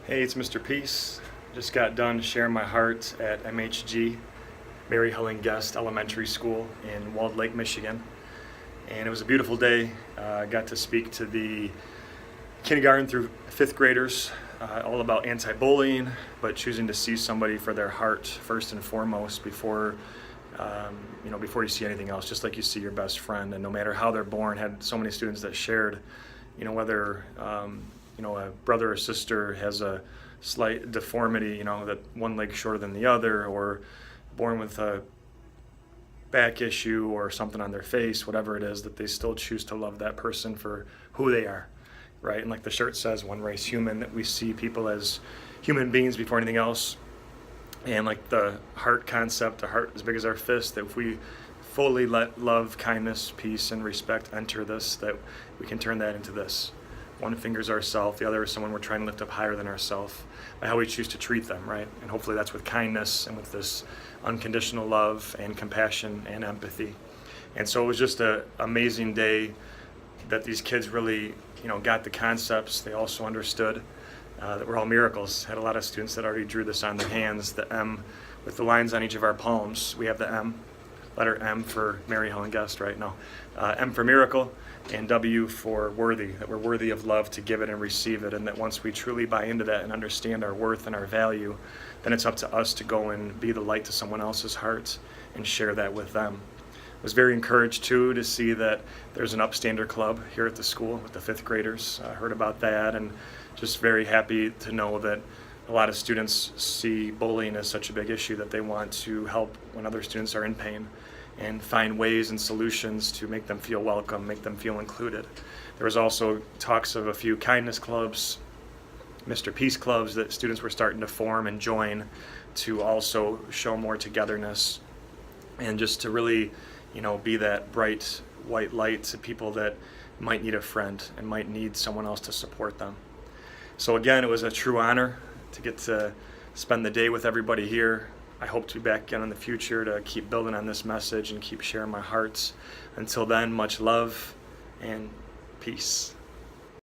Hey, it's Mr. Peace. Just got done sharing my heart at MHG, Mary Helen Guest Elementary School in Walled Lake, Michigan. And it was a beautiful day. I got to speak to the kindergarten through fifth graders, all about anti-bullying, but choosing to see somebody for their heart first and foremost before you see anything else, just like you see your best friend. And no matter how they're born, had so many students that shared, whether a brother or sister has a slight deformity, that one leg shorter than the other, or born with a back issue or something on their face, whatever it is, that they still choose to love that person for who they are, right? And like the shirt says, one race human, that we see people as human beings before anything else. And like the heart concept, a heart as big as our fist, that if we fully let love, kindness, peace, and respect enter this, that we can turn that into this. One finger's ourself, the other is someone we're trying to lift up higher than ourself, by how we choose to treat them, right? And hopefully that's with kindness and with this unconditional love and compassion and empathy. And so it was just an amazing day that these kids really, got the concepts. They also understood that we're all miracles. Had a lot of students that already drew this on their hands, the M with the lines on each of our palms. We have the M, letter M for Mary Helen Guest, right? No, M for miracle, and W for worthy, that we're worthy of love to give it and receive it, and that once we truly buy into that and understand our worth and our value, then it's up to us to go and be the light to someone else's heart and share that with them. I was very encouraged too to see that there's an upstander club here at the school with the fifth graders. I heard about that, and just very happy to know that a lot of students see bullying as such a big issue that they want to help when other students are in pain and find ways and solutions to make them feel welcome, make them feel included. There was also talks of a few kindness clubs, Mr. Peace clubs that students were starting to form and join to also show more togetherness and just to really, be that bright white light to people that might need a friend and might need someone else to support them. So again, it was a true honor to get to spend the day with everybody here. I hope to be back again in the future to keep building on this message and keep sharing my hearts. Until then, much love and peace.